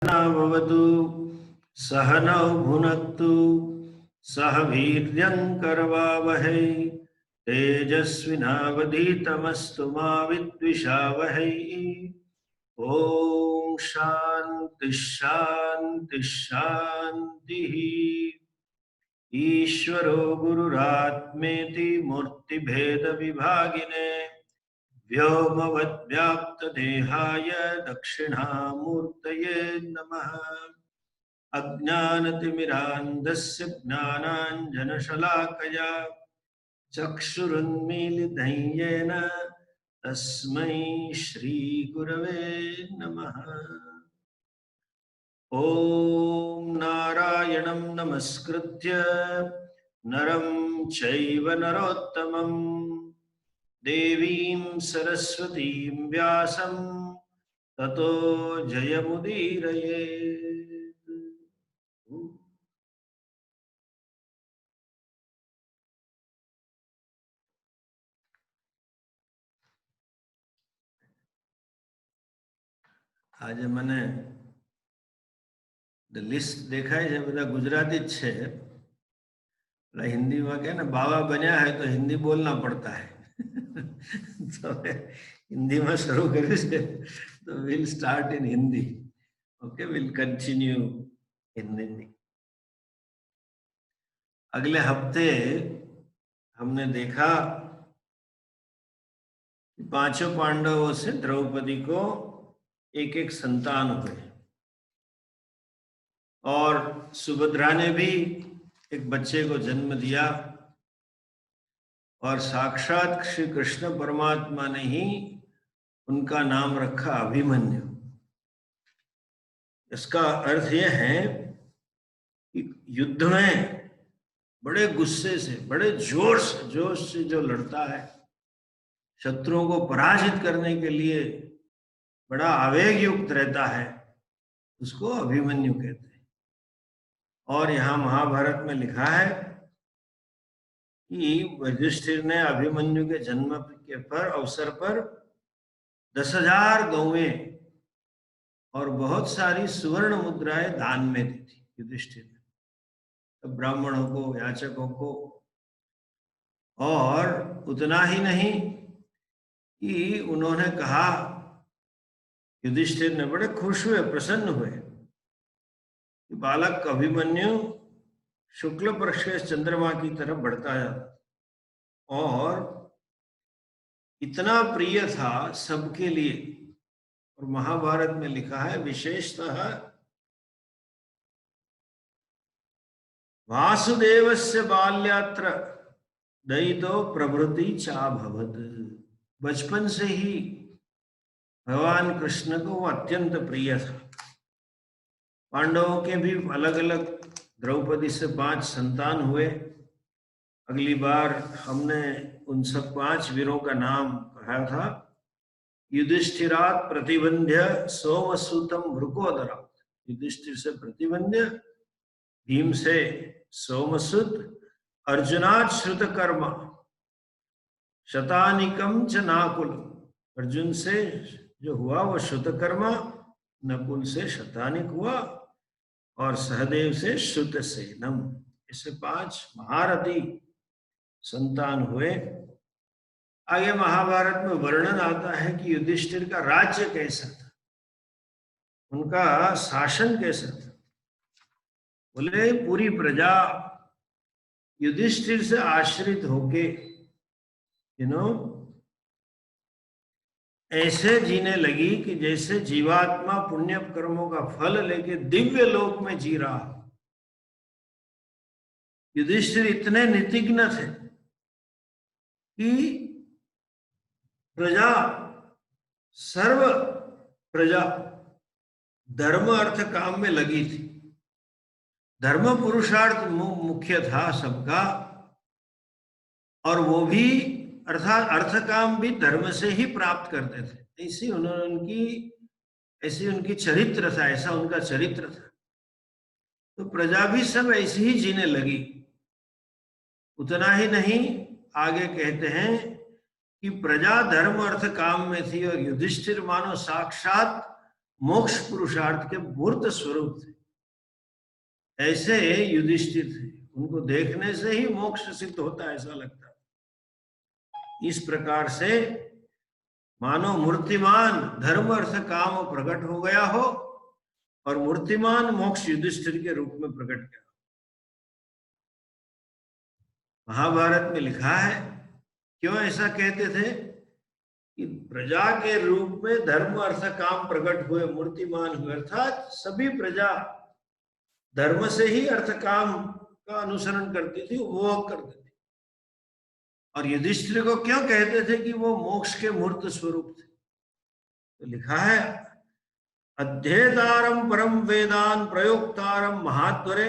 भवतु सहनौ भुनक्तु सह वीर्यङ्करवावहै तेजस्विनावधीतमस्तु मा विद्विषावहै। ओम शांति शांति शांतिः। ईश्वरो गुरुरात्मेति मूर्तिभेद विभागिने व्योमवद्व्याप्तदेहाय दक्षिणामूर्तये नमः। अज्ञानतिमिरान्धस्य ज्ञानाञ्जनशलाकया चक्षुरुन्मीलितं येन तस्मै श्रीगुरवे नमः। ॐ नारायणं नमस्कृत्य नरं चैव नरोत्तमं देवीं सरस्वतीं व्यासं ततो जयमुदीरयेत्। आज मैंने लिस्ट देखा है बधा गुजराती छे, हिंदी में क्या ना बाबा बन्या है तो हिंदी बोलना पड़ता है। तो हिंदी में शुरू करें तो will start in Hindi. Okay, will continue in Hindi. अगले हफ्ते हमने देखा कि पांचों पांडवों से द्रौपदी को एक एक संतान हुए और सुभद्रा ने भी एक बच्चे को जन्म दिया और साक्षात श्री कृष्ण परमात्मा ने ही उनका नाम रखा अभिमन्यु। इसका अर्थ यह है कि युद्ध में बड़े गुस्से से, बड़े जोश से जो लड़ता है, शत्रुओं को पराजित करने के लिए बड़ा आवेग युक्त रहता है, उसको अभिमन्यु कहते हैं। और यहाँ महाभारत में लिखा है कि युधिष्ठिर ने अभिमन्यु के जन्म के अवसर पर 10,000 गौएं और बहुत सारी सुवर्ण मुद्राएं दान में दी थी युधिष्ठिर ने, तो ब्राह्मणों को, याचकों को। और उतना ही नहीं कि उन्होंने कहा, युधिष्ठिर ने बड़े खुश हुए, प्रसन्न हुए कि बालक अभिमन्यु शुक्ल पक्ष के चंद्रमा की तरफ बढ़ता जाता और इतना प्रिय था सबके लिए। और महाभारत में लिखा है विशेषतः वासुदेवस्य बाल्यात्र दयितो प्रभृति चाभवत्। बचपन से ही भगवान कृष्ण को वो अत्यंत प्रिय था। पांडवों के भी अलग अलग द्रौपदी से 5 संतान हुए। अगली बार हमने उन सब 5 वीरों का नाम कहा था। युधिष्ठिरात् प्रतिबंध्य सोमसूतम भृकोदरा, युधिष्ठिर से प्रतिबंध्य, भीम से सोमसूत, अर्जुनात् श्रुतकर्मा, शतानिकम च नाकुल, अर्जुन से जो हुआ वो श्रुतकर्मा, नकुल से शतानिक हुआ और सहदेव से श्रुतसेनम। ऐसे 5 महारथी संतान हुए। आगे महाभारत में वर्णन आता है कि युधिष्ठिर का राज्य कैसा था, उनका शासन कैसा था। बोले पूरी प्रजा युधिष्ठिर से आश्रित होके ऐसे जीने लगी कि जैसे जीवात्मा पुण्य कर्मों का फल लेके दिव्य लोक में जी रहा। युधिष्ठिर इतने नीतिज्ञ थे कि सर्व प्रजा धर्म अर्थ काम में लगी थी। धर्म पुरुषार्थ मुख्य था सबका, और वो भी अर्थात अर्थ काम भी धर्म से ही प्राप्त करते थे। ऐसी उनकी चरित्र था, ऐसा उनका चरित्र था। तो प्रजा भी सब ऐसे ही जीने लगी। उतना ही नहीं, आगे कहते हैं कि प्रजा धर्म अर्थ काम में थी और युधिष्ठिर मानो साक्षात मोक्ष पुरुषार्थ के मूर्त स्वरूप थे। ऐसे युधिष्ठिर थे, उनको देखने से ही मोक्ष सिद्ध होता है ऐसा लगता है। इस प्रकार से मानो मूर्तिमान धर्म अर्थ काम प्रकट हो गया हो और मूर्तिमान मोक्ष युधिष्ठिर के रूप में प्रकट किया। महाभारत में लिखा है, क्यों ऐसा कहते थे कि प्रजा के रूप में धर्म अर्थ काम प्रकट हुए, मूर्तिमान हुए, अर्थात सभी प्रजा धर्म से ही अर्थ काम का अनुसरण करती थी, वो करती थी। और युधिष्ठिर को क्यों कहते थे कि वो मोक्ष के मूर्त स्वरूप थे? तो लिखा है, अध्येतारम परम वेदान प्रयोक्तारम महात्वरे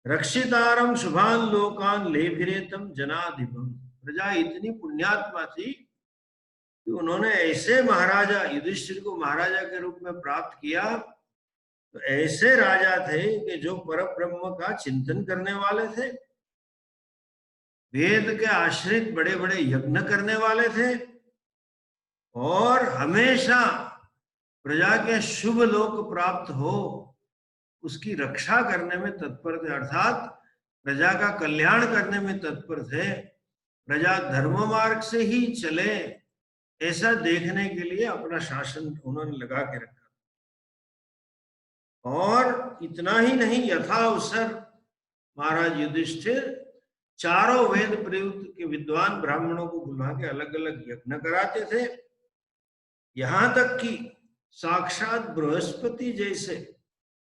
रक्षितारम शुभान लोकान लेभिरेतम जनाधिपम। प्रजा इतनी पुण्यात्मा थी कि उन्होंने ऐसे महाराजा युधिष्ठिर को महाराजा के रूप में प्राप्त किया। तो ऐसे राजा थे कि जो परब्रह्म का चिंतन करने वाले थे, वेद के आश्रित बड़े बड़े यज्ञ करने वाले थे और हमेशा प्रजा के शुभ लोक प्राप्त हो उसकी रक्षा करने में तत्पर थे, अर्थात प्रजा का कल्याण करने में तत्पर थे। प्रजा धर्म मार्ग से ही चले ऐसा देखने के लिए अपना शासन उन्होंने लगा के रखा। और इतना ही नहीं, यथा अवसर महाराज युधिष्ठिर चारों वेद प्रयुक्त के विद्वान ब्राह्मणों को बुला के अलग अलग यज्ञ कराते थे। यहां तक कि साक्षात बृहस्पति जैसे,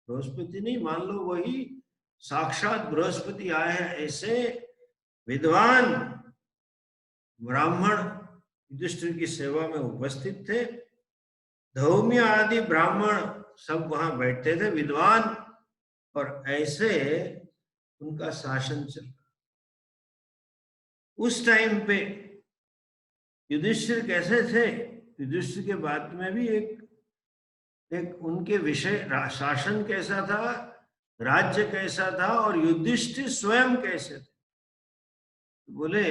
बृहस्पति नहीं, मान लो वही साक्षात बृहस्पति आए हैं, ऐसे विद्वान ब्राह्मण युधिष्ठिर की सेवा में उपस्थित थे। धौम्य आदि ब्राह्मण सब वहां बैठते थे, विद्वान, और ऐसे उनका शासन चल रहा। उस टाइम पे युधिष्ठिर कैसे थे? युधिष्ठिर के बाद में भी एक उनके विषय शासन कैसा था, राज्य कैसा था और युधिष्ठिर स्वयं कैसे थे? बोले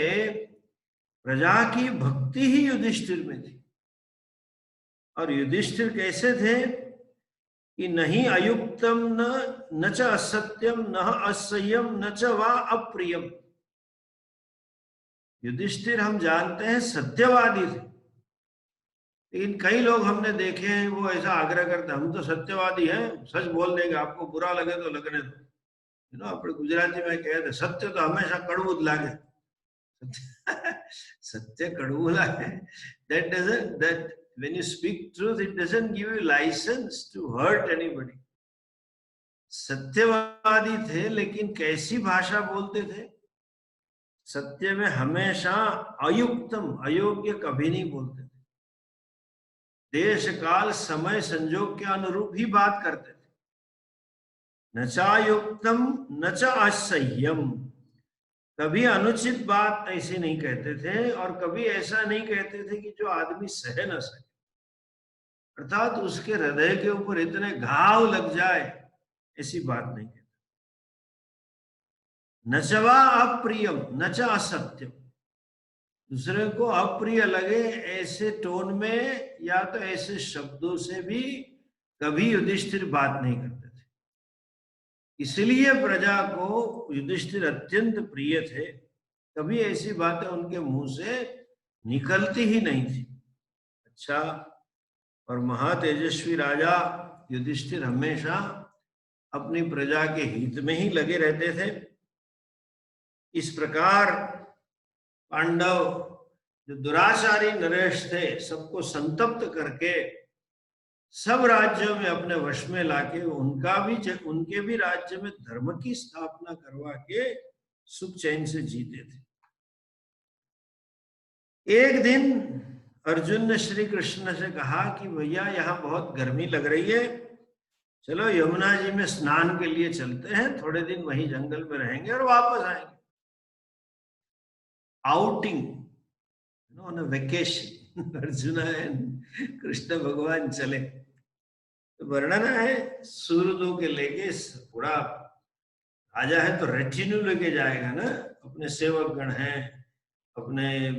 प्रजा की भक्ति ही युधिष्ठिर में थी। और युधिष्ठिर कैसे थे कि नहीं अयुक्तम न च असत्यम न असह्यम न च वा अप्रियम। युधिष्ठिर हम जानते हैं सत्यवादी थे, लेकिन कई लोग हमने देखे हैं वो ऐसा आग्रह करते, हम तो सत्यवादी हैं, सच बोल देंगे, आपको बुरा लगे तो लगने दो। अपने गुजराती में कहते सत्य तो हमेशा कड़वू ज लागे। सत्य कड़वू लागे, that when you speak truth it doesn't give you license to hurt anybody। सत्यवादी थे, लेकिन कैसी भाषा बोलते थे? सत्य में हमेशा अयुक्तम, अयोग्य कभी नहीं बोलते थे। देश काल समय संजोग के अनुरूप ही बात करते थे। न चायुक्तम न च असह्यम, कभी अनुचित बात ऐसे नहीं कहते थे और कभी ऐसा नहीं कहते थे कि जो आदमी सह न सके, अर्थात उसके हृदय के ऊपर इतने घाव लग जाए, ऐसी बात नहीं कहते। न च वा अप्रियम न च असत्यम, दूसरे को अप्रिय लगे ऐसे टोन में या तो ऐसे शब्दों से भी कभी युधिष्ठिर बात नहीं करते थे। इसलिए प्रजा को युधिष्ठिर अत्यंत प्रिय थे, कभी ऐसी बातें उनके मुंह से निकलती ही नहीं थी। अच्छा, और महातेजस्वी राजा युधिष्ठिर हमेशा अपनी प्रजा के हित में ही लगे रहते थे। इस प्रकार पांडव जो दुराचारी नरेश थे, सबको संतप्त करके सब राज्यों में अपने वश में लाके उनके भी राज्य में धर्म की स्थापना करवा के सुख चैन से जीते थे। एक दिन अर्जुन ने श्री कृष्ण से कहा कि भैया यहाँ बहुत गर्मी लग रही है, चलो यमुना जी में स्नान के लिए चलते हैं, थोड़े दिन वहीं जंगल में रहेंगे और वापस आएंगे। Outing, on a vacation, Arjun and Krishna भगवान चले। तो वर्णन है सूर्यदेव के लेके, पूरा राजा है तो रेटिन्यू लेके जाएगा ना, अपने सेवक गण हैं, अपने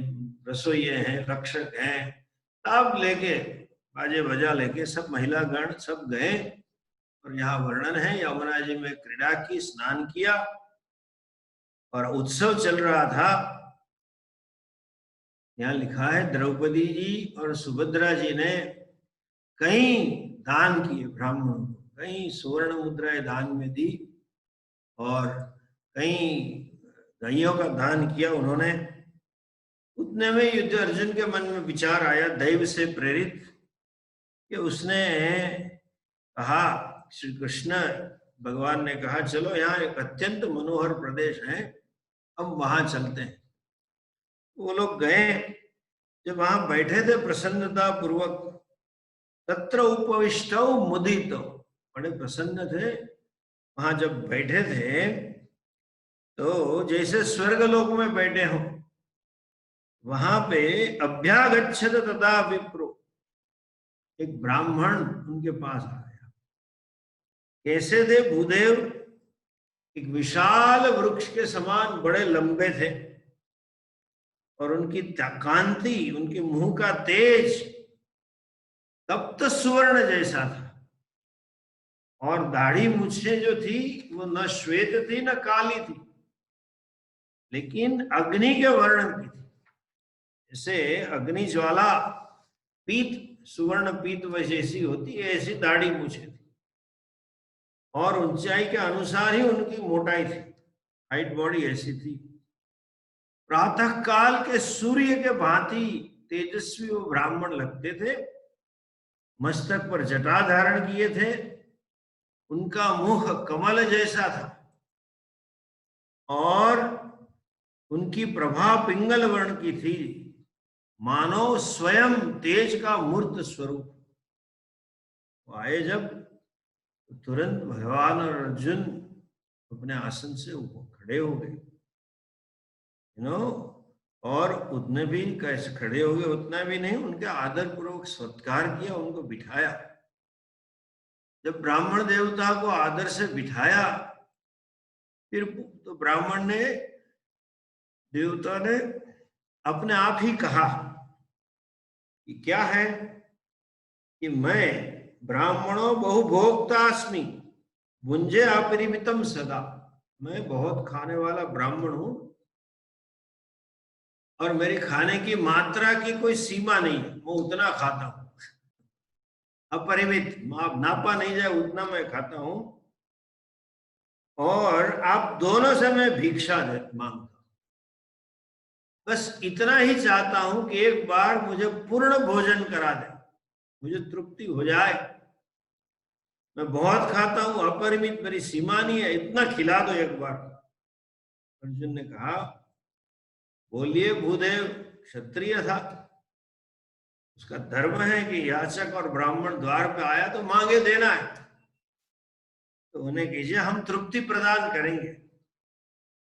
रसोइये हैं, रक्षक हैं, सब लेके बाजे बजा लेके सब महिला गण सब गए, और यहाँ वर्णन है यमुना जी में क्रीड़ा की, स्नान किया, और उत्सव चल रहा था। यहाँ लिखा है द्रौपदी जी और सुभद्रा जी ने कई दान किए ब्राह्मणों को, कई सुवर्ण मुद्राएं दान में दी, और कई गायों का दान किया उन्होंने। उतने में युद्ध अर्जुन के मन में विचार आया, दैव से प्रेरित, कि उसने कहा, श्री कृष्ण भगवान ने कहा चलो यहाँ एक अत्यंत मनोहर प्रदेश है, हम वहां चलते हैं। वो लोग गए, जब वहां बैठे थे प्रसन्नता पूर्वक, तत्र उपविष्टौ मुदितौ, बड़े प्रसन्न थे। वहां जब बैठे थे तो जैसे स्वर्गलोक में बैठे हो, वहां पे अभ्यागच्छत तथा विप्रो, एक ब्राह्मण उनके पास आ गया। कैसे थे भूदेव? एक विशाल वृक्ष के समान बड़े लंबे थे, और उनकी कांति, उनके मुंह का तेज तप्त सुवर्ण जैसा था, और दाढ़ी मूछें जो थी वो न श्वेत थी न काली थी, लेकिन अग्नि के वर्ण की थी। जैसे अग्नि ज्वाला पीत, सुवर्ण पीत जैसी होती है, ऐसी दाढ़ी मूछें थी, और ऊंचाई के अनुसार ही उनकी मोटाई थी, हाइट बॉडी ऐसी थी। प्रातः काल के सूर्य के भांति तेजस्वी वो ब्राह्मण लगते थे। मस्तक पर जटा धारण किए थे, उनका मुख कमल जैसा था, और उनकी प्रभा पिंगल वर्ण की थी, मानो स्वयं तेज का मूर्त स्वरूप। आए जब, तो तुरंत भगवान और अर्जुन अपने आसन से खड़े हो गए, और उतने भी कैसे खड़े हो गए, उतना भी नहीं, उनके आदर पूर्वक सत्कार किया, उनको बिठाया। जब ब्राह्मण देवता को आदर से बिठाया, फिर तो ब्राह्मण ने, देवता ने अपने आप ही कहा कि क्या है, कि मैं ब्राह्मणों बहुभोक्तास्मि भुंजे अपरिमितम सदा, मैं बहुत खाने वाला ब्राह्मण हूं, और मेरी खाने की मात्रा की कोई सीमा नहीं, मैं उतना खाता हूं, अपरिमित, नापा नहीं जाए उतना मैं खाता हूं। और आप दोनों से मैं भिक्षा मांगता हूं, बस इतना ही चाहता हूं कि एक बार मुझे पूर्ण भोजन करा दे, मुझे तृप्ति हो जाए। मैं बहुत खाता हूं, अपरिमित, मेरी सीमा नहीं है, इतना खिला दो एक बार। अर्जुन ने कहा, बोलिए भूदेव, क्षत्रिय था, उसका धर्म है कि याचक और ब्राह्मण द्वार पे आया तो मांगे देना है, तो उन्हें कीजिए, हम तृप्ति प्रदान करेंगे।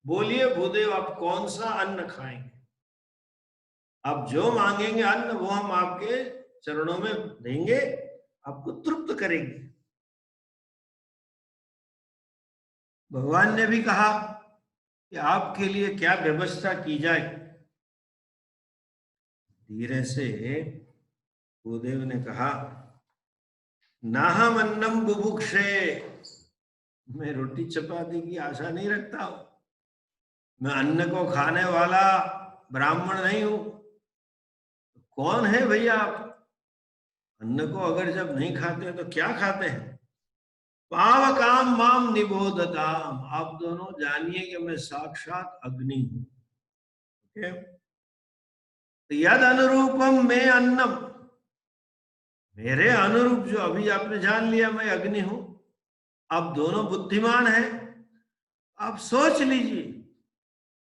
बोलिए भूदेव, आप कौन सा अन्न खाएंगे? आप जो मांगेंगे अन्न, वो हम आपके चरणों में देंगे, आपको तृप्त करेंगे। भगवान ने भी कहा कि आपके लिए क्या व्यवस्था की जाए। धीरे से भूदेव ने कहा, नाहम अन्नम बुभुक्षे, मैं रोटी चपाती की आशा नहीं रखता हूं, मैं अन्न को खाने वाला ब्राह्मण नहीं हूं। कौन है भैया आप? अन्न को अगर जब नहीं खाते तो क्या खाते हैं? पावकाम माम निबोधताम, आप दोनों जानिए कि मैं साक्षात अग्नि हूं। ओके, तो यद अनुरूपम में अन्नम, मेरे अनुरूप जो अभी आपने जान लिया मैं अग्नि हूं, आप दोनों बुद्धिमान हैं, आप सोच लीजिए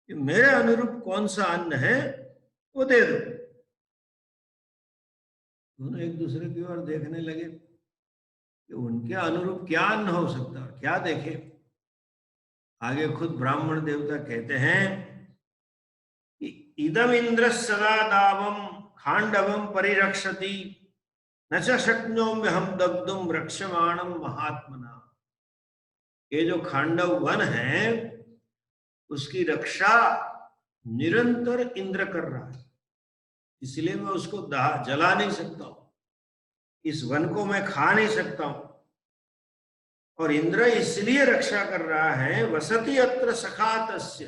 कि मेरे अनुरूप कौन सा अन्न है, वो दे दो। दोनों एक दूसरे की ओर देखने लगे कि उनके अनुरूप क्या अन्न हो सकता है, क्या देखे। आगे खुद ब्राह्मण देवता कहते हैं कि इदम इंद्र सदा दावम खांडवम परिरक्षति, न च शक्नोम्य हम दग्धुम रक्षमाणम महात्मना। ये जो खांडव वन है, उसकी रक्षा निरंतर इंद्र कर रहा है, इसलिए मैं उसको जला नहीं सकता हूं। इस वन को मैं खा नहीं सकता हूं। और इंद्र इसलिए रक्षा कर रहा है, वसति अत्र सखा तस्य,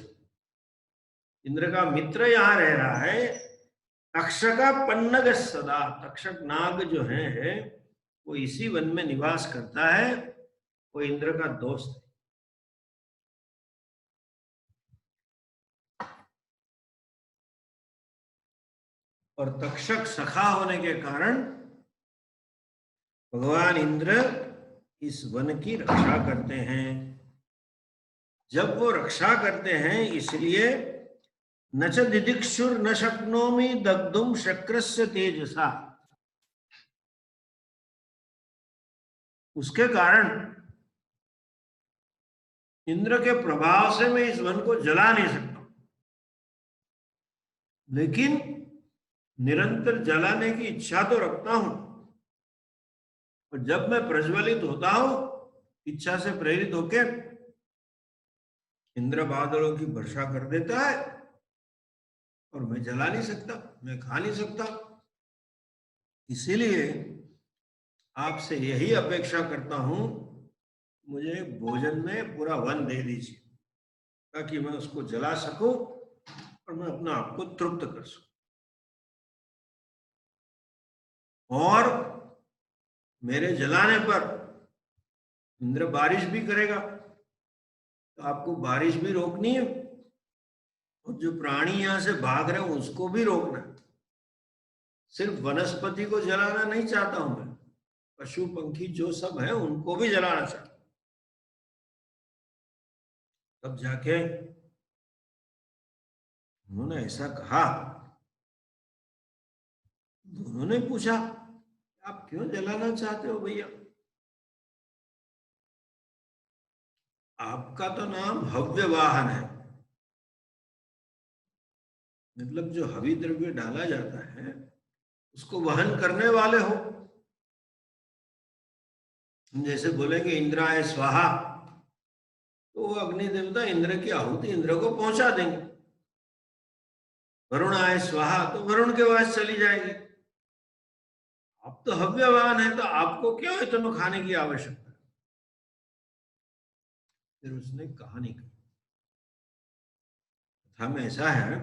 इंद्र का मित्र यहां रह रहा है। तक्षका पन्नग सदा, तक्षक नाग जो है वो इसी वन में निवास करता है, वो इंद्र का दोस्त है। और तक्षक सखा होने के कारण भगवान इंद्र इस वन की रक्षा करते हैं। जब वो रक्षा करते हैं इसलिए न च दिदिक्षुर न शक्नोमि दग्धुम शक्रस्य तेजसा, उसके कारण इंद्र के प्रभाव से मैं इस वन को जला नहीं सकता, लेकिन निरंतर जलाने की इच्छा तो रखता हूं। और जब मैं प्रज्वलित होता हूं इच्छा से प्रेरित होकर, इंद्र बादलों की वर्षा कर देता है और मैं जला नहीं सकता, मैं खा नहीं सकता। इसीलिए आपसे यही अपेक्षा करता हूं, मुझे भोजन में पूरा वन दे दीजिए ताकि मैं उसको जला सकूं और मैं अपना आप को तृप्त कर सकूं। और मेरे जलाने पर इंद्र बारिश भी करेगा, तो आपको बारिश भी रोकनी है और जो प्राणी यहां से भाग रहे हैं उसको भी रोकना है। सिर्फ वनस्पति को जलाना नहीं चाहता हूं मैं, पशु पंखी जो सब है उनको भी जलाना चाहता हूं। तब जाके उन्होंने ऐसा कहा। उन्होंने पूछा आप क्यों जलाना चाहते हो भैया? आपका तो नाम हव्य वाहन है, मतलब जो हवि द्रव्य डाला जाता है उसको वहन करने वाले हो। जैसे बोलेंगे इंद्राय स्वाहा, तो वो अग्नि देवता इंद्र की आहुति इंद्र को पहुंचा देंगे। वरुण आय स्वाहा, तो वरुण के पास चली जाएगी। आप तो हव्यवान है, तो आपको क्यों इतना खाने की आवश्यकता है? फिर उसने कहानी कही। कथा में ऐसा है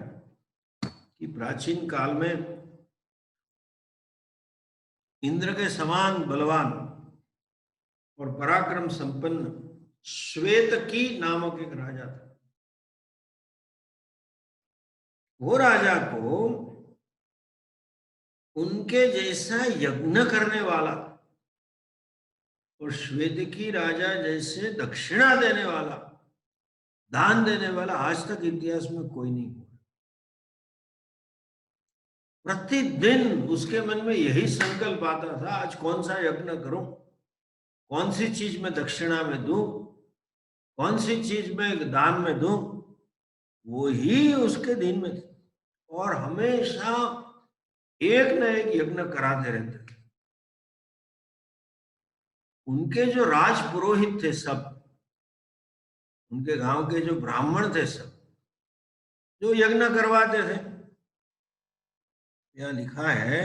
कि प्राचीन काल में इंद्र के समान बलवान और पराक्रम संपन्न श्वेतकी नामक एक राजा था। वो राजा को उनके जैसा यज्ञ करने वाला और श्वेतकी राजा जैसे दक्षिणा देने वाला, दान देने वाला आज तक इतिहास में कोई नहीं हुआ। प्रतिदिन उसके मन में यही संकल्प आता था, आज कौन सा यज्ञ करूं, कौन सी चीज में दक्षिणा में दूं, कौन सी चीज में दान में दूं, वो ही उसके दिन में थे। और हमेशा एक न एक यज्ञ कराते रहते थे। उनके जो राज पुरोहित थे सब, उनके गांव के जो ब्राह्मण थे सब, जो यज्ञ करवाते थे, यह लिखा है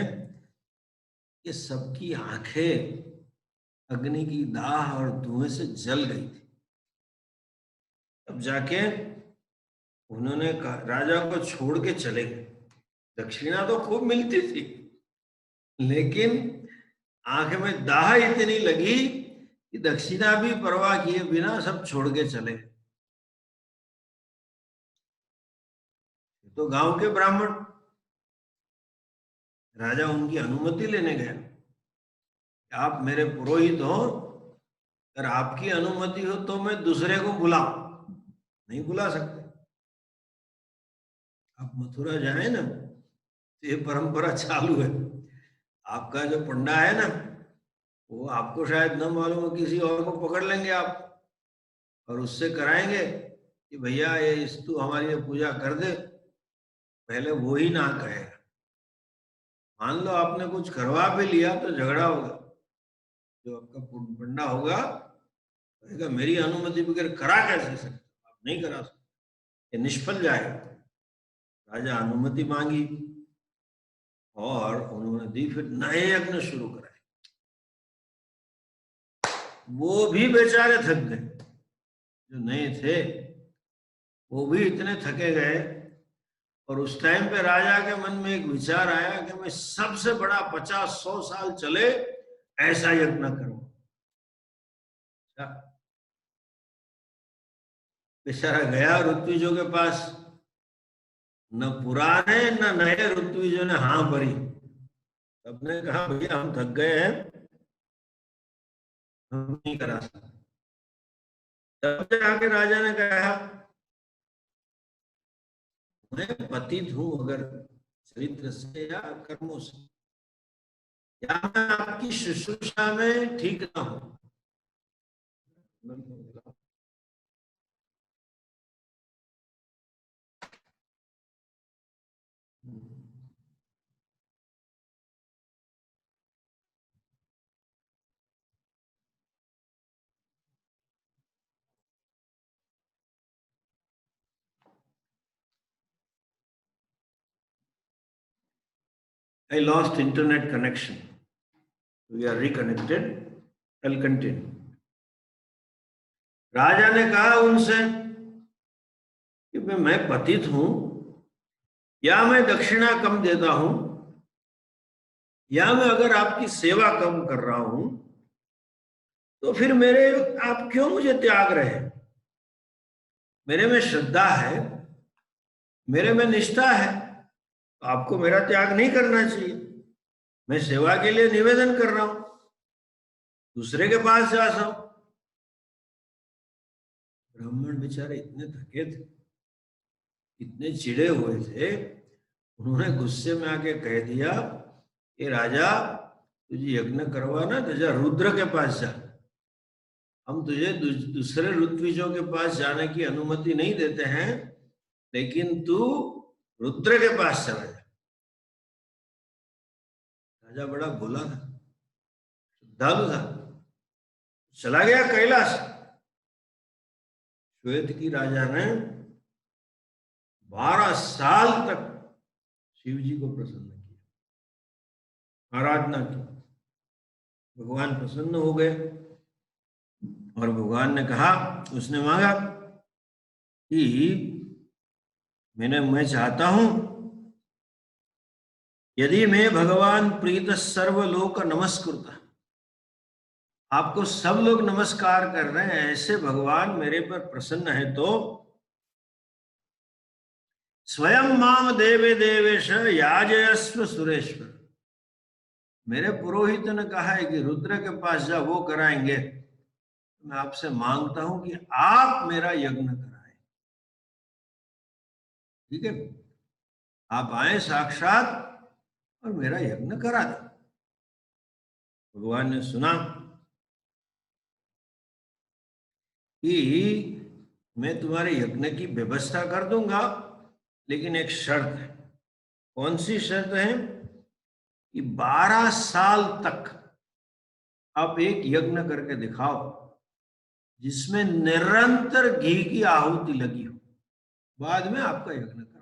कि सबकी आंखें अग्नि की दाह और धुएं से जल गई थी। तब जाके उन्होंने राजा को छोड़ के चले गए। दक्षिणा तो खूब मिलती थी, लेकिन आंख में दाह इतनी लगी कि दक्षिणा भी परवाह किए बिना सब छोड़ के चले। तो गांव के ब्राह्मण, राजा उनकी अनुमति लेने गया। आप मेरे पुरोहित हो, अगर आपकी अनुमति हो तो मैं दूसरे को बुलाऊं, नहीं बुला सकते। आप मथुरा जाए ना, तो ये परंपरा चालू है। आपका जो पंडा है ना, वो आपको शायद न मालूम हो, किसी और को पकड़ लेंगे आप और उससे कराएंगे कि भैया ये तू हमारी ये पूजा कर दे। पहले वो ही ना कहेगा। मान लो आपने कुछ करवा भी लिया तो झगड़ा होगा। जो आपका पंडा होगा कहेगा मेरी अनुमति बगैर करा कैसे सकते, आप नहीं करा सकते, ये निष्फल जाएगा। राजा अनुमति मांगी और उन्होंने दी। फिर नए यज्ञ शुरू कराए। वो भी बेचारे थक गए, जो नए थे वो भी इतने थके गए। और उस टाइम पे राजा के मन में एक विचार आया कि मैं सबसे बड़ा 50-100 साल चले ऐसा यज्ञ करूं। बेचारा गया ऋत्विजों के पास, न पुराने न नए ऋत्विजों ने हाँ भरी। सबने कहा भैया हम थक गए हैं, हम नहीं करा सकते। तब जाके राजा ने कहा मैं पतित हूं, अगर चरित्र से या कर्मों से, या मैं आपकी शुश्रूषा में ठीक ना हूं। I lost internet connection. We are reconnected. I'll continue. राजा ने कहा उनसे कि मैं पतित हूं, या मैं दक्षिणा कम देता हूं, या मैं अगर आपकी सेवा कम कर रहा हूं, तो फिर मेरे आप क्यों मुझे त्याग रहे हैं? मेरे में श्रद्धा है, मेरे में निष्ठा है, तो आपको मेरा त्याग नहीं करना चाहिए। मैं सेवा के लिए निवेदन कर रहा हूं, दूसरे के पास जा रहा हूं। ब्राह्मण बेचारे इतने थके थे, इतने चिढ़े हुए थे, उन्होंने गुस्से में आके कह दिया कि राजा तुझे यज्ञ करवाना तो जा रुद्र के पास जा, हम तुझे दूसरे ऋत्विजों के पास जाने की अनुमति नहीं देते हैं, लेकिन तू रुद्र के पास चला जा। राजा बड़ा भोला था, श्रद्धालु था, चला गया कैलाश। श्वेत की राजा ने 12 साल तक शिव जी को प्रसन्न किया, आराधना की। भगवान प्रसन्न हो गए और भगवान ने कहा, उसने मांगा कि मैं चाहता हूं यदि मैं भगवान प्रीत सर्वलोक नमस्कृत, आपको सब लोग नमस्कार कर रहे हैं, ऐसे भगवान मेरे पर प्रसन्न है, तो स्वयं माम देवे देवेश याजयस्व सुरेश्वर। मेरे पुरोहित ने कहा है कि रुद्र के पास जा, वो कराएंगे। मैं आपसे मांगता हूं कि आप मेरा यज्ञ कराएं। ठीक है, आप आए साक्षात और मेरा यज्ञ करा दे। भगवान ने सुना कि मैं तुम्हारे यज्ञ की व्यवस्था कर दूंगा, लेकिन एक शर्त है। कौन सी शर्त है? कि 12 साल तक आप एक यज्ञ करके दिखाओ जिसमें निरंतर घी की आहुति लगी हो, बाद में आपका यज्ञ करो।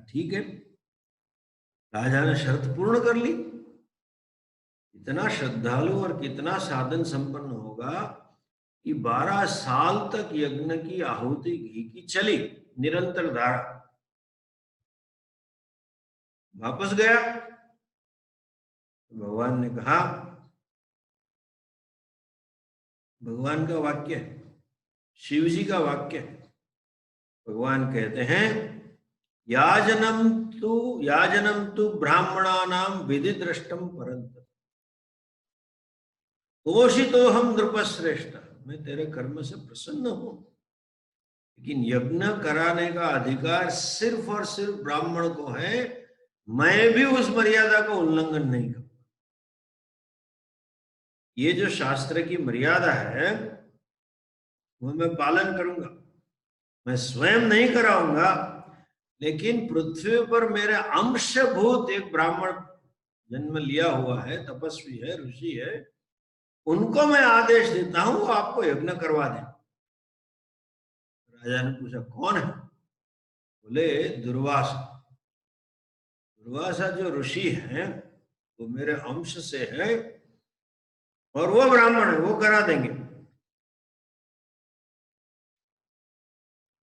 ठीक है, राजा ने शर्त पूर्ण कर ली। इतना श्रद्धालु और कितना साधन संपन्न होगा कि 12 साल तक यज्ञ की आहुति घी की चली, निरंतर धारा। वापस गया, भगवान ने कहा, भगवान का वाक्य है, शिव जी का वाक्य है। भगवान कहते हैं, याजनम तु ब्राह्मणानाम विधि दृष्टम परंत तोषितो हम नृपश्रेष्ठ। मैं तेरे कर्म से प्रसन्न हूं, लेकिन यज्ञ कराने का अधिकार सिर्फ और सिर्फ ब्राह्मण को है। मैं भी उस मर्यादा का उल्लंघन नहीं करूंगा। ये जो शास्त्र की मर्यादा है वो मैं पालन करूंगा। मैं स्वयं नहीं कराऊंगा, लेकिन पृथ्वी पर मेरे अंशभूत एक ब्राह्मण जन्म लिया हुआ है, तपस्वी है, ऋषि है, उनको मैं आदेश देता हूं वो आपको यज्ञ करवा दें। राजा ने पूछा कौन है? बोले दुर्वासा। दुर्वासा जो ऋषि हैं वो मेरे अंश से है, और वो ब्राह्मण है, वो करा देंगे।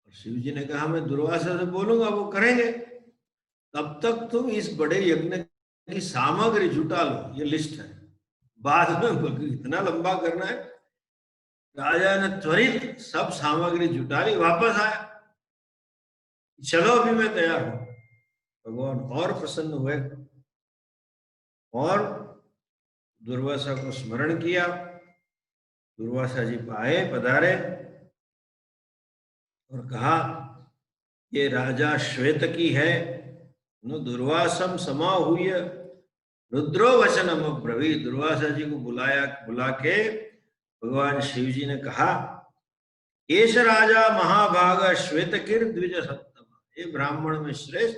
और शिव जी ने कहा मैं दुर्वासा से बोलूंगा, वो करेंगे। तब तक तुम इस बड़े यज्ञ की सामग्री जुटा लो, ये लिस्ट है, बाद में इतना लंबा करना है। राजा ने त्वरित सब सामग्री जुटा ली, वापस आया, चलो अभी मैं तैयार हूं। भगवान और प्रसन्न हुए और दुर्वासा को स्मरण किया। दुर्वासा जी आए, पधारे और कहा ये राजा श्वेत की है, न दुर्वासम समाहूय रुद्रो वचनम ब्रवी। दुर्वासा जी को बुला के भगवान शिव जी ने कहा, एष राजा महाभाग श्वेतकिर द्विज सत्तम, ये ब्राह्मण में श्रेष्ठ,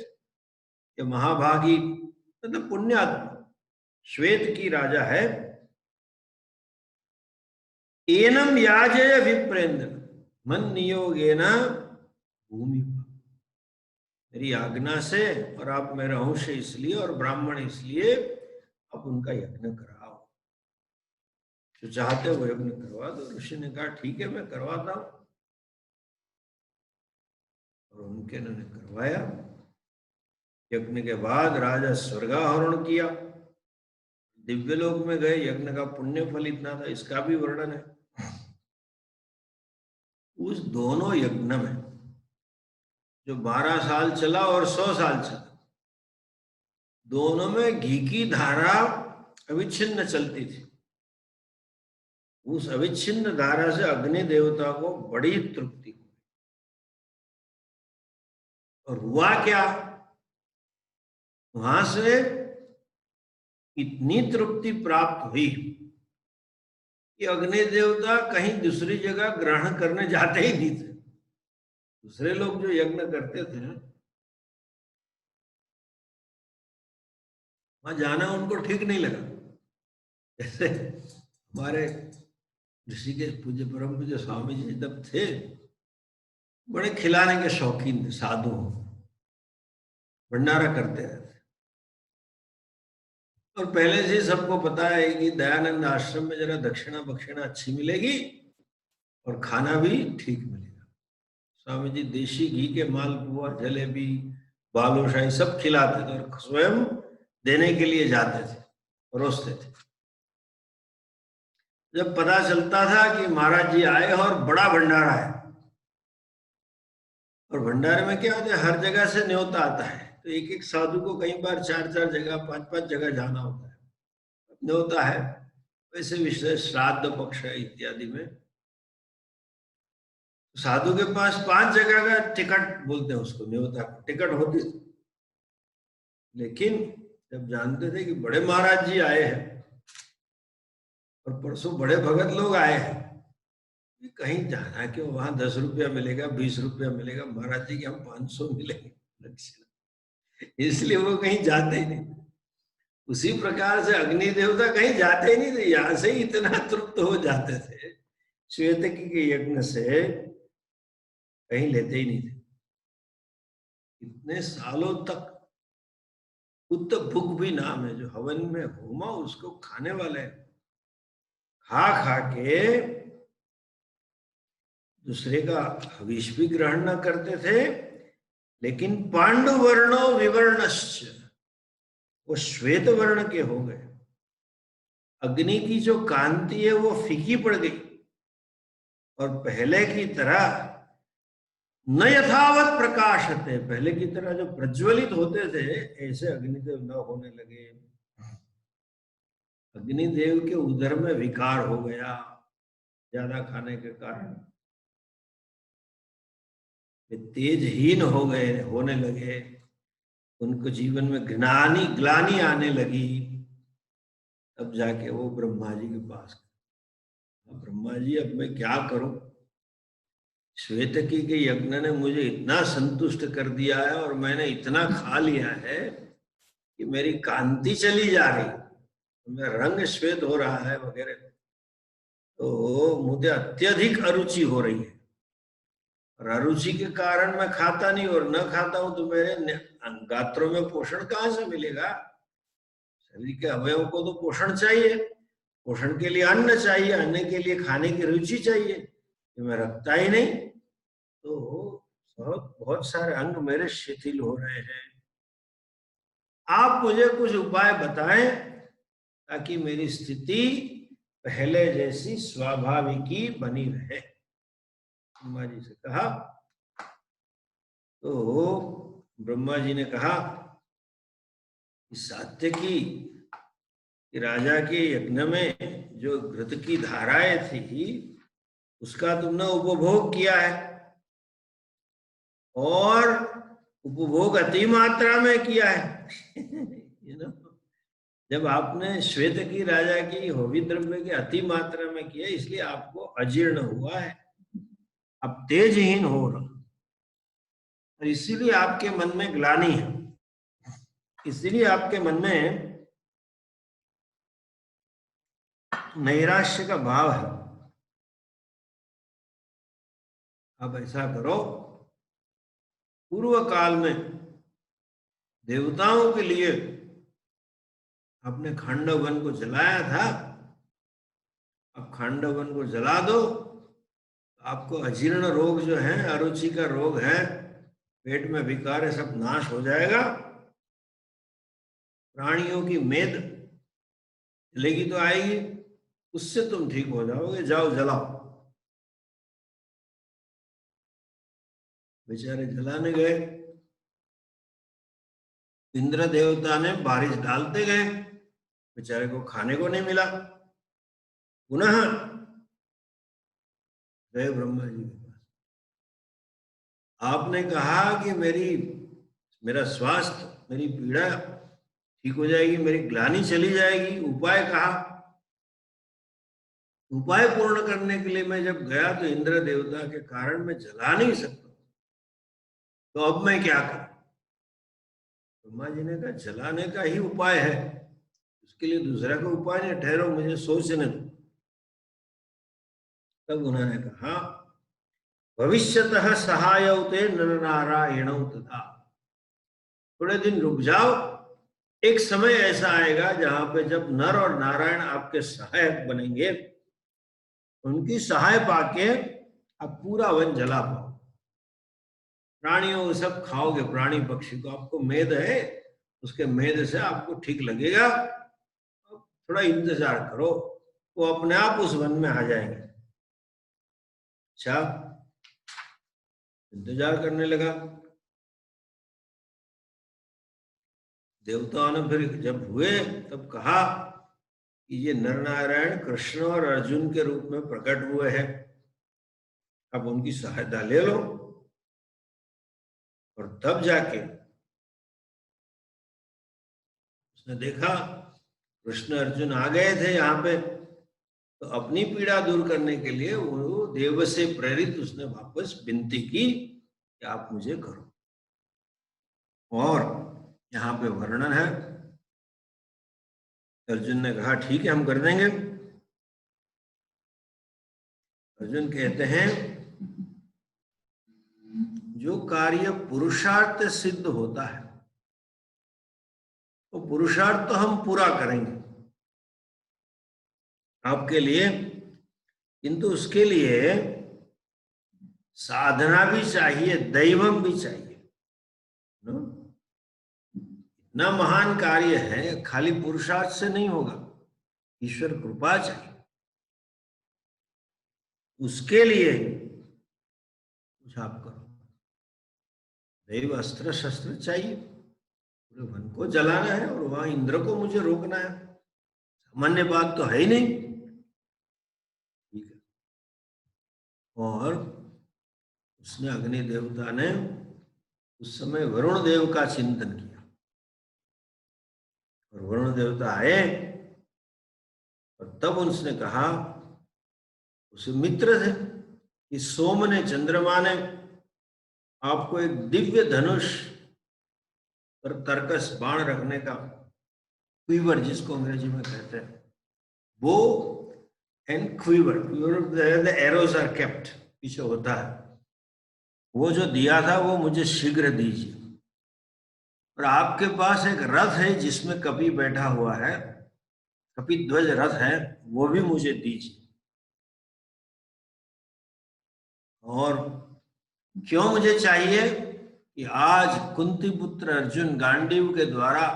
ये महाभागी मतलब पुण्यात्मा श्वेत की राजा है। एनम याजय विप्रेंद्र मन नियोगेन भूमि, मेरी आज्ञा से, और आप मेरा अंश इसलिए और ब्राह्मण इसलिए आप उनका यज्ञ कराओ, जो चाहते हो यज्ञ करवा दो। ऋषि ने कहा ठीक है मैं करवाता हूं, और उनके ने करवाया। यज्ञ के बाद राजा स्वर्गारोहण किया, दिव्य लोक में गए। यज्ञ का पुण्य फल इतना था, इसका भी वर्णन है। उस दोनों यज्ञ में जो 12 साल चला और 100 साल चला, दोनों में घी की धारा अविच्छिन्न चलती थी। उस अविच्छिन्न धारा से अग्नि देवता को बड़ी तृप्ति हुई। और हुआ क्या, वहां से इतनी तृप्ति प्राप्त हुई कि अग्नि देवता कहीं दूसरी जगह ग्रहण करने जाते ही नहीं थे। दूसरे लोग जो यज्ञ करते थे वहां जाना उनको ठीक नहीं लगा। जैसे हमारे ऋषिकेश पूज्य परम पूज्य स्वामी जी जब थे, बड़े खिलाने के शौकीन थे, साधु भंडारा करते रहते। और पहले से सबको पता है कि दयानंद आश्रम में जरा दक्षिणा बक्षिणा अच्छी मिलेगी और खाना भी ठीक मिलेगा। स्वामी जी देशी घी के मालपुआ, जलेबी, बालूशाही सब खिलाते थे और स्वयं देने के लिए जाते थे, परोसते थे। जब पता चलता था कि महाराज जी आए और बड़ा भंडारा है, और भंडारे में क्या होता है, हर जगह से न्योता आता है, तो एक एक साधु को कई बार 4-4 जगह 5-5 जगह जाना होता है, न्योता है। वैसे विशेष श्राद्ध पक्ष इत्यादि में साधु के पास 5 जगह का टिकट बोलते हैं उसको, न्योता टिकट होती। लेकिन जब जानते थे कि बड़े महाराज जी आए हैं और परसों बड़े भगत लोग आए हैं, कहीं जाना क्यों, वहां 10 रुपया मिलेगा, 20 रुपया मिलेगा, महाराज जी के हम 500 मिलेंगे, इसलिए वो कहीं जाते ही नहीं। उसी प्रकार से अग्नि देवता कहीं जाते ही नहीं थे, यहां से ही इतना तृप्त हो जाते थे श्वेतकी के यज्ञ से, कहीं लेते ही नहीं थे। इतने सालों तक उत भुक भी नाम है, जो हवन में होमा उसको खाने वाले खा खा के दूसरे का हविष भी ग्रहण न करते थे। लेकिन पांडुवर्णो विवर्णश्च, वो श्वेत वर्ण के हो गए। अग्नि की जो कांति है वो फीकी पड़ गई, और पहले की तरह न यथावत प्रकाशते, पहले की तरह जो प्रज्वलित होते थे ऐसे अग्निदेव न होने लगे। अग्निदेव के उदर में विकार हो गया ज्यादा खाने के कारण, वे तेजहीन हो गए, होने लगे। उनको जीवन में ग्लानि आने लगी। तब जाके वो ब्रह्मा जी के पास, ब्रह्मा जी अब मैं क्या करूं, श्वेतकी के यज्ञ ने मुझे इतना संतुष्ट कर दिया है और मैंने इतना खा लिया है कि मेरी कांति चली जा रही, मेरा रंग श्वेत हो रहा है वगैरह, तो मुझे अत्यधिक अरुचि हो रही है। और अरुचि के कारण मैं खाता नहीं, और न खाता हूं तो मेरे गात्रों में पोषण कहां से मिलेगा। शरीर के अवयवों को तो पोषण चाहिए, पोषण के लिए अन्न चाहिए, अन्न के लिए खाने की रुचि चाहिए, कि मैं रखता ही नहीं, तो बहुत सारे अंग मेरे शिथिल हो रहे हैं। आप मुझे कुछ उपाय बताएं ताकि मेरी स्थिति पहले जैसी स्वाभाविकी बनी रहे। ब्रह्मा जी से कहा, तो ब्रह्मा जी ने कहा कि सात्यकी कि राजा के यज्ञ में जो घृत की धाराएं थी उसका तुमने उपभोग किया है, और उपभोग अति मात्रा में किया है। जब आपने श्वेत की राजा की होवी द्रव्य की अति मात्रा में किया, इसलिए आपको अजीर्ण हुआ है, आप तेजहीन हो रहे, और इसीलिए आपके मन में ग्लानि है, इसीलिए आपके मन में नैराश्य का भाव है। अब ऐसा करो, पूर्व काल में देवताओं के लिए आपने खांडव वन को जलाया था, अब खांडव वन को जला दो, आपको अजीर्ण रोग जो है, अरुचि का रोग है, पेट में विकार है, सब नाश हो जाएगा। प्राणियों की मेद जलेगी तो आएगी, उससे तुम ठीक हो जाओगे, जाओ जलाओ। बेचारे जलाने गए, इंद्र देवता ने बारिश डालते गए, बेचारे को खाने को नहीं मिला, पुनः गए ब्रह्मा जी के पास। आपने कहा कि मेरा स्वास्थ्य, मेरी पीड़ा ठीक हो जाएगी, मेरी ग्लानि चली जाएगी, उपाय कहा। उपाय पूर्ण करने के लिए मैं जब गया तो इंद्र देवता के कारण मैं जला नहीं सकता, तो अब मैं क्या करूं? ब्रह्मा जी ने कहा जलाने का ही उपाय है, उसके लिए दूसरा कोई उपाय नहीं, ठहरो मुझे सोचने दो। तब उन्होंने कहा भविष्यतः सहायौते नर नारायण तथा, थोड़े दिन रुक जाओ, एक समय ऐसा आएगा जहां पे जब नर और नारायण आपके सहायक बनेंगे, उनकी सहाय पाके आप पूरा वन जला पाओ, प्राणियों को सब खाओगे, प्राणी पक्षी को, आपको मेद है, उसके मेद से आपको ठीक लगेगा, थोड़ा इंतजार करो, वो अपने आप उस वन में आ जाएंगे। अच्छा, इंतजार करने लगा। देवताओं ने फिर जब हुए तब कहा कि ये नर नारायण कृष्ण और अर्जुन के रूप में प्रकट हुए हैं, अब उनकी सहायता ले लो। और तब जाके उसने देखा कृष्ण अर्जुन आ गए थे यहाँ पे, तो अपनी पीड़ा दूर करने के लिए वो देव से प्रेरित उसने वापस विनती की कि आप मुझे करो। और यहाँ पे वर्णन है, अर्जुन ने कहा ठीक है हम कर देंगे। अर्जुन कहते हैं जो कार्य पुरुषार्थ सिद्ध होता है तो पुरुषार्थ तो हम पूरा करेंगे आपके लिए, किंतु उसके लिए साधना भी चाहिए, दैवम भी चाहिए। इतना महान कार्य है, खाली पुरुषार्थ से नहीं होगा, ईश्वर कृपा चाहिए, उसके लिए कुछ आप करो। दैव अस्त्र शस्त्र चाहिए, पूरे वन को जलाना है और वहां इंद्र को मुझे रोकना है, सामान्य बात तो है ही नहीं। ठीक है, और उसने अग्नि देवता ने उस समय वरुण देव का चिंतन किया, और वरुण देवता आए और तब उसने कहा, उसे मित्र थे कि सोम ने, चंद्रमा ने आपको एक दिव्य धनुष पर तरकस बाण रखने का, क्वीवर जिसको अंग्रेजी में कहते हैं, वो and quiver, the arrows are kept, पीछे होता है, वो जो दिया था वो मुझे शीघ्र दीजिए। और आपके पास एक रथ है जिसमें कपि बैठा हुआ है, कपिध्वज रथ है वो भी मुझे दीजिए। और क्यों मुझे चाहिए कि आज कुंती पुत्र अर्जुन गांडीव के द्वारा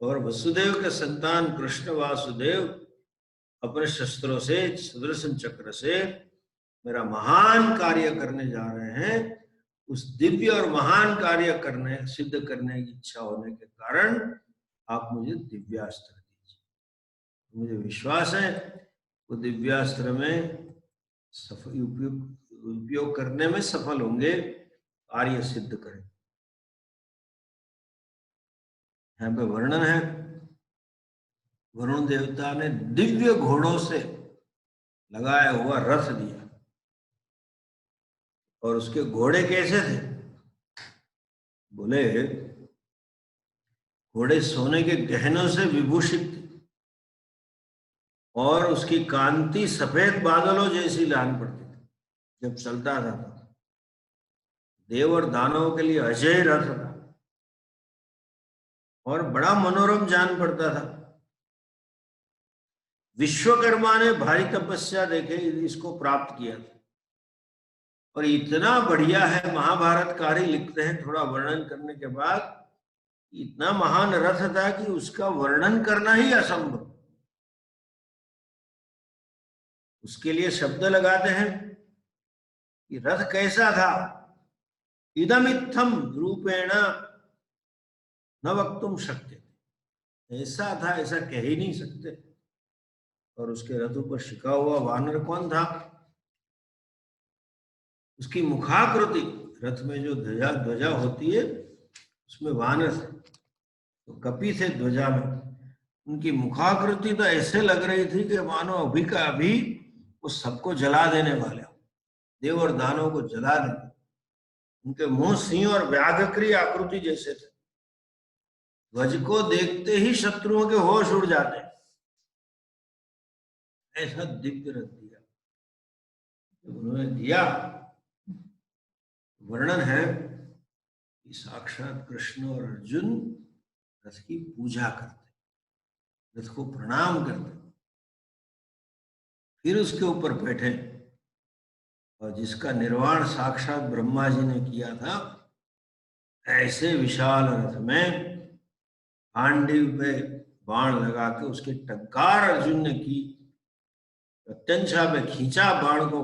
और वसुदेव के संतान कृष्ण वासुदेव अपने शस्त्रों से, सुदर्शन चक्र से मेरा महान कार्य करने जा रहे हैं। उस दिव्य और महान कार्य करने, सिद्ध करने की इच्छा होने के कारण आप मुझे दिव्यास्त्र दीजिए। मुझे विश्वास है वो दिव्यास्त्र में सफल उपयोग करने में सफल होंगे, कार्य सिद्ध करें। यहाँ पे वर्णन है, वरुण देवता ने दिव्य घोड़ों से लगाया हुआ रथ दिया। और उसके घोड़े कैसे थे? बोले घोड़े सोने के गहनों से विभूषित थे और उसकी कांति सफेद बादलों जैसी लान पड़ती थी जब चलता था। देव और दानवों के लिए अजय रथ था और बड़ा मनोरम जान पड़ता था। विश्वकर्मा ने भारी तपस्या देखे इसको प्राप्त किया था। और इतना बढ़िया है, महाभारतकारी लिखते हैं थोड़ा वर्णन करने के बाद, इतना महान रथ था कि उसका वर्णन करना ही असंभव। उसके लिए शब्द लगाते हैं कि रथ कैसा था। इदमित्थम रूपेण न वक्तुम शक्य, ऐसा था ऐसा कह ही नहीं सकते। और उसके रथों पर शिका हुआ वानर कौन था? उसकी मुखाकृति, रथ में जो ध्वजा होती है उसमें वानर थे, तो कपि थे ध्वजा में। उनकी मुखाकृति तो ऐसे लग रही थी कि मानो अभी का अभी वो सबको जला देने वाले हो, देव और दानव को जला देने। उनके मुंह सिंह और व्याघ्र आकृति जैसे थे। ध्वज को देखते ही शत्रुओं के होश उड़ जाते, ऐसा दिव्य रथ दिया। उन्होंने दिया, वर्णन है कि साक्षात कृष्ण और अर्जुन रथ की पूजा करते, रथ को प्रणाम करते, फिर उसके ऊपर बैठे। और जिसका निर्माण साक्षात ब्रह्मा जी ने किया था, ऐसे विशाल रथ में गांडीव पे बाण लगा के उसके टंकार अर्जुन ने की, प्रत्यंशा पे खींचा बाण को।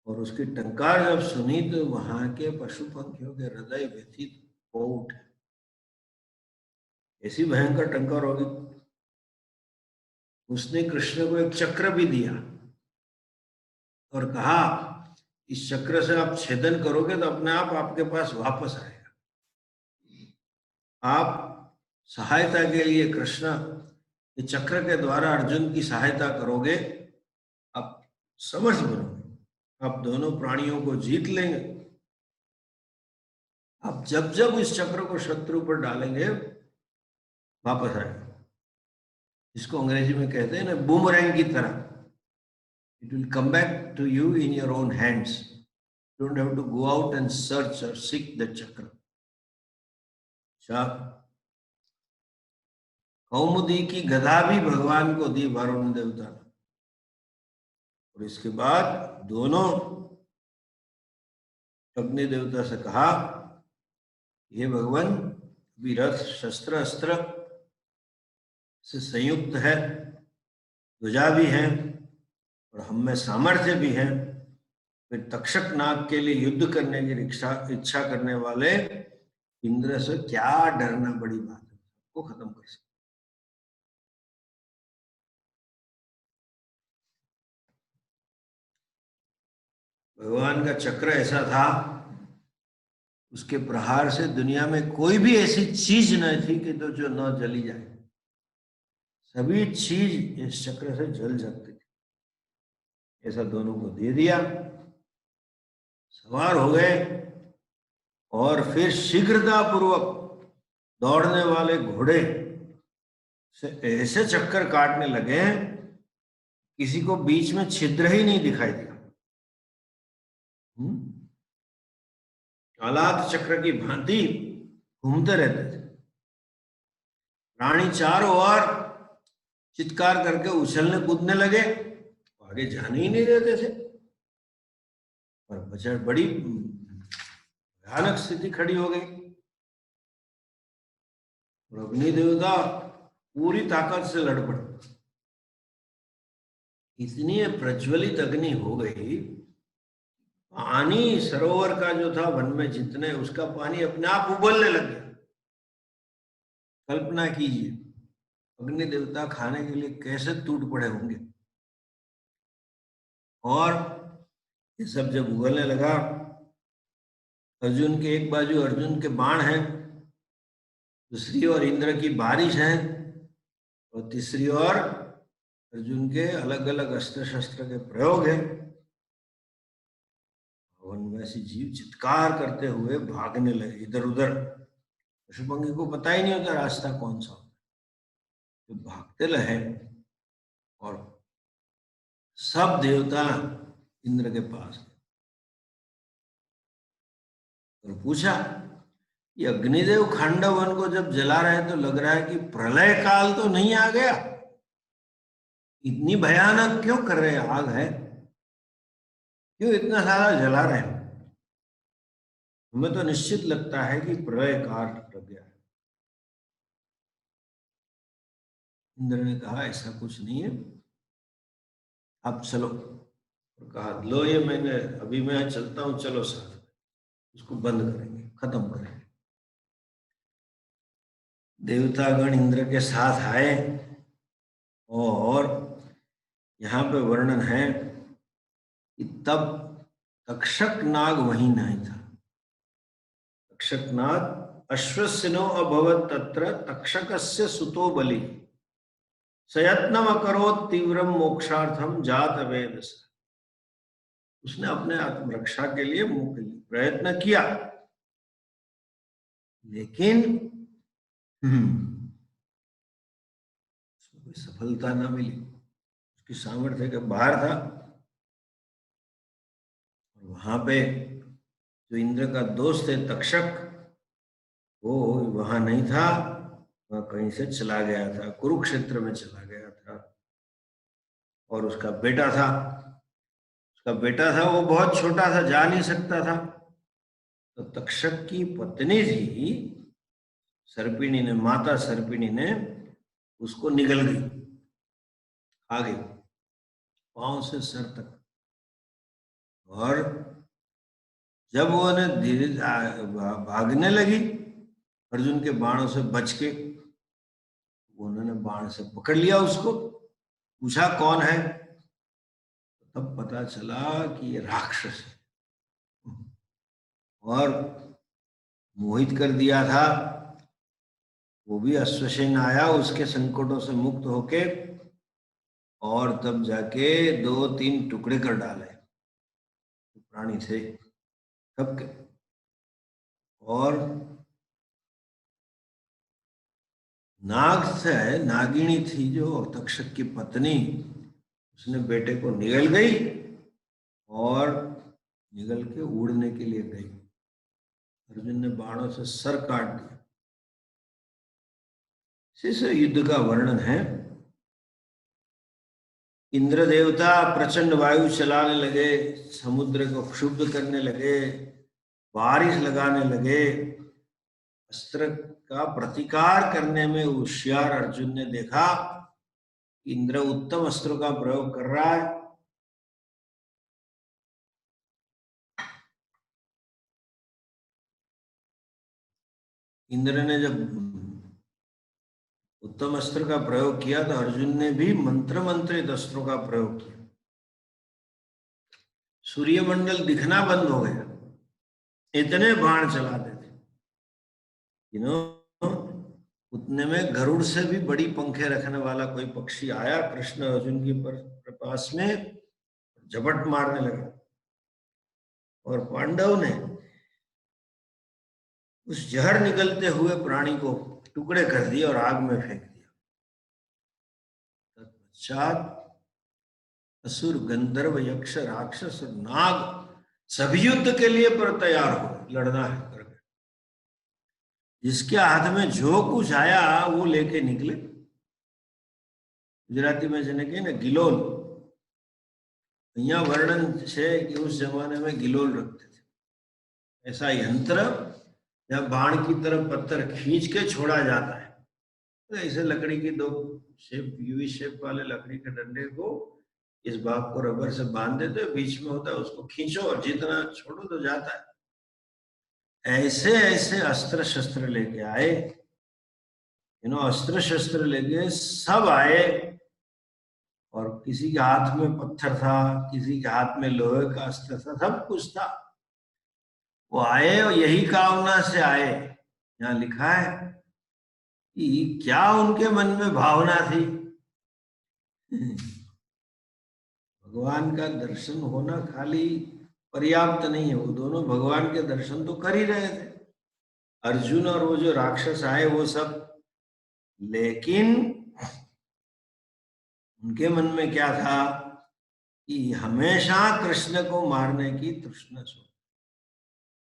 और उसकी टंकार जब सुनी तो वहां के पशु पंखियों के हृदय व्यथित हो उठे। ऐसी भयंकर टंकार होगी। उसने कृष्ण को एक चक्र भी दिया और कहा इस चक्र से आप छेदन करोगे तो अपने आप आपके पास वापस आएगा। आप सहायता के लिए कृष्ण इस चक्र के द्वारा अर्जुन की सहायता करोगे, आप समर्थ बनोगे, आप दोनों प्राणियों को जीत लेंगे। आप जब जब इस चक्र को शत्रु पर डालेंगे वापस आएगा। इसको अंग्रेजी में कहते हैं ना, बूमरैंग की तरह। It will come back to you in your own hands. You don't have to go out and search or seek the chakra. कौमुदी की गदा भी भगवान को दी वरुण देवता ने। और इसके बाद दोनों अग्नि देवता से कहा, हे भगवान, अभी रथ शस्त्र अस्त्र से संयुक्त है, ध्वजा भी है और हम में सामर्थ्य भी है। फिर तक्षक नाग के लिए युद्ध करने की इच्छा करने वाले इंद्र से क्या डरना, बड़ी बात है, को खत्म कर सकते। भगवान का चक्र ऐसा था, उसके प्रहार से दुनिया में कोई भी ऐसी चीज न थी कि तो जो न जली जाए। सभी चीज इस चक्र से जल जाती थी। ऐसा दोनों को दे दिया, सवार हो गए और फिर शीघ्रता पूर्वक दौड़ने वाले घोड़े से ऐसे चक्कर काटने लगे किसी को बीच में छिद्र ही नहीं दिखाई दिया। आलात चक्र की भांति घूमते रहते थे। प्राणी चारों ओर चित्कार करके उछलने कूदने लगे, आगे जाने ही नहीं देते थे। और बड़ी भयानक स्थिति खड़ी हो गई। और अग्नि देवता पूरी ताकत से लड़ पड़े। इतनी प्रज्वलित अग्नि हो गई, पानी सरोवर का जो था वन में जितने, उसका पानी अपने आप उबलने लग गया। कल्पना कीजिए अग्नि देवता खाने के लिए कैसे टूट पड़े होंगे। और ये सब जब उगलने लगा, अर्जुन के एक बाजू अर्जुन के बाण हैं, दूसरी ओर इंद्र की बारिश है, और तीसरी ओर अर्जुन के अलग अलग अस्त्र शस्त्र के प्रयोग है। वनवासी जीव चित्कार करते हुए भागने लगे इधर उधर। पशुपंखी को पता ही नहीं होता रास्ता कौन सा होता, तो भागते रहे। और सब देवता इंद्र के पास और पूछा, ये अग्निदेव खांडवन को जब जला रहे तो लग रहा है कि प्रलय काल तो नहीं आ गया? इतनी भयानक क्यों कर रहे हैं? आग है, क्यों इतना सारा जला रहे हैं? हमें तो निश्चित लगता है कि प्रलय काल लग गया है। इंद्र ने कहा ऐसा कुछ नहीं है, आप चलो। और कहा लो, ये मैंने अभी मैं चलता हूं, चलो साथ, इसको बंद करेंगे, खत्म करेंगे। देवतागण इंद्र के साथ आए, और यहाँ पे वर्णन है कि तब तक्षक नाग वहीं नहीं था। तक्षक नाग अश्वसिनो अभवत तत्र तक्षकस्य सुतो बलि सयत्नम अकरोत् तीव्रम मोक्षार्थम जात वेदस। उसने अपने आत्मरक्षा के लिए प्रयत्न किया, लेकिन कोई सफलता ना मिली। उसकी सामर्थ्य के बाहर था। वहां पे जो इंद्र का दोस्त है तक्षक, वो वहां नहीं था, वह कहीं से चला गया था, कुरुक्षेत्र में चला गया था। और उसका बेटा था, वो बहुत छोटा था, जा नहीं सकता था। तो तक्षक की पत्नी थी सर्पिणी ने, माता सर्पिणी ने उसको निगल गई, आ गई पांव से सर तक। और जब वो धीरे भागने लगी अर्जुन के बाणों से बच के, उन्होंने बाण से पकड़ लिया उसको, पूछा कौन है, तब पता चला कि ये राक्षस है, और मोहित कर दिया था। वो भी अश्वसेन आया उसके संकटों से मुक्त होके, और तब जाके 2-3 टुकड़े कर डाले प्राणी थे सबके। और नाग से नागिनी थी जो तक्षक की पत्नी, उसने बेटे को निगल गई और निगल के उड़ने के लिए गई। अर्जुन ने बाणों से सर काट दिया। इसी युद्ध का वर्णन है। इंद्र देवता प्रचंड वायु चलाने लगे, समुद्र को क्षुब्ध करने लगे, बारिश लगाने लगे। अस्त्र का प्रतिकार करने में होशियार अर्जुन ने देखा इंद्र उत्तम अस्त्रों का प्रयोग कर रहा है। इंद्र ने जब उत्तम अस्त्र का प्रयोग किया तो अर्जुन ने भी मंत्र मंत्रित अस्त्रों का प्रयोग किया। सूर्यमंडल दिखना बंद हो गया, इतने बाण चलाते थे। उतने में गरुड़ से भी बड़ी पंखे रखने वाला कोई पक्षी आया कृष्ण अर्जुन के पास में, झपट मारने लगा। और पांडव ने उस जहर निकलते हुए प्राणी को टुकड़े कर दिए और आग में फेंक दिया। तत्पश्चात असुर, गंधर्व, यक्ष, राक्षस और नाग सभी युद्ध के लिए पर तैयार हो, लड़ना है करके। जिसके हाथ में जो कुछ आया वो लेके निकले। गुजराती में જેને કહે ને गिलोल, यहाँ वर्णन है कि उस जमाने में गिलोल रखते थे, ऐसा यंत्र जब बाण की तरफ पत्थर खींच के छोड़ा जाता है, तो ऐसे लकड़ी की दो शेप, यूवी शेप वाले लकड़ी के डंडे को इस भाग को रबर से बांध देते, बीच में होता है, उसको खींचो और जितना छोड़ो तो जाता है। ऐसे ऐसे अस्त्र शस्त्र लेके आए, अस्त्र शस्त्र लेके सब आए, और किसी के हाथ में पत्थर था, किसी के हाथ में लोहे का अस्त्र था, सब कुछ था। वो आए और यही कामना से आए। यहाँ लिखा है कि क्या उनके मन में भावना थी। भगवान का दर्शन होना खाली पर्याप्त नहीं है, वो दोनों भगवान के दर्शन तो कर ही रहे थे, अर्जुन और वो जो राक्षस आए वो सब, लेकिन उनके मन में क्या था कि हमेशा कृष्ण को मारने की तृष्णा सो,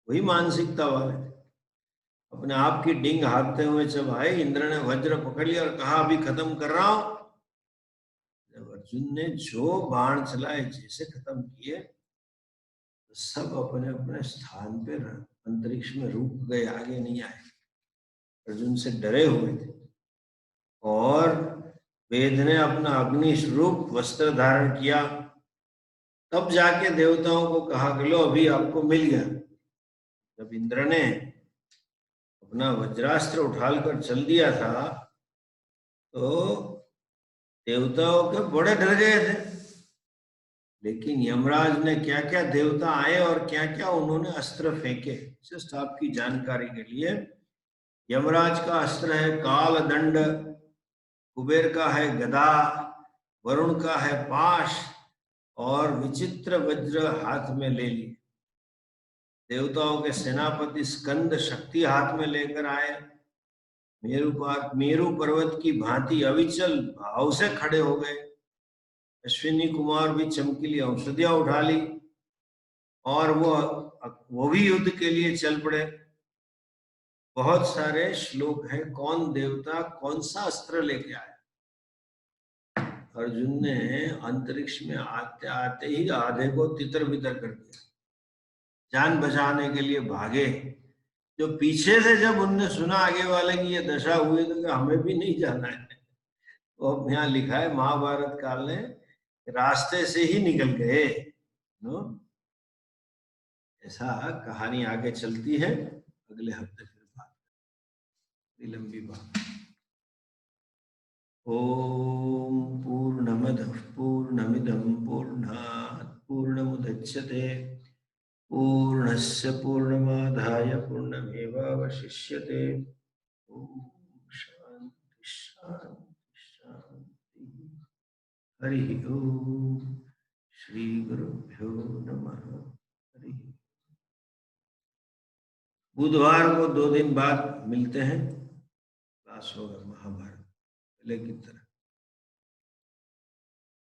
वही मानसिकता वाले थे। अपने आप की डिंग हाँकते हुए जब आए, इंद्र ने वज्र पकड़ लिया और कहा अभी खत्म कर रहा हूं। जब अर्जुन ने जो बाण चलाए, जैसे खत्म किए, तो सब अपने अपने स्थान पे अंतरिक्ष में रुक गए, आगे नहीं आए, अर्जुन से डरे हुए थे। और वेद ने अपना अग्नि स्वरूप वस्त्र धारण किया, तब जाके देवताओं को कहा कि लो अभी आपको मिल गया। जब इंद्र ने अपना वज्रास्त्र उठाकर चल दिया था, तो देवताओं के बड़े डर गए थे। लेकिन यमराज ने क्या क्या देवता आए और क्या क्या उन्होंने अस्त्र फेंके, जस्ट आपकी जानकारी के लिए। यमराज का अस्त्र है काल दंड, कुबेर का है गदा, वरुण का है पाश, और विचित्र वज्र हाथ में ले लिए। देवताओं के सेनापति स्कंद शक्ति हाथ में लेकर आए, मेरू पर्वत की भांति अविचल भाव से खड़े हो गए। अश्विनी कुमार भी चमकीली औषधियां उठा ली, और वो भी युद्ध के लिए चल पड़े। बहुत सारे श्लोक हैं, कौन देवता कौन सा अस्त्र लेके आया। अर्जुन ने अंतरिक्ष में आते आते ही आधे को तितर बितर कर दिया, जान बचाने के लिए भागे। जो पीछे से जब उनने सुना आगे वाले की ये दशा हुई, तो हमें भी नहीं जाना है। तो अब यहाँ लिखा है महाभारत काल ने रास्ते से ही निकल गए। ऐसा कहानी आगे चलती है, अगले हफ्ते फिर बात, लंबी बात। ओम पूर्णमदः पूर्णमिदं पूर्णात् पूर्णमुदच्यते पूर्णस्य पूर्णमादाय पूर्णमेवावशिष्यते। ओम शांति शांति शांति। हरि ओम। श्री गुरुभ्यो नमः। हरि। बुधवार को 2 दिन बाद मिलते हैं, क्लास होगा महाभारत पहले की तरह।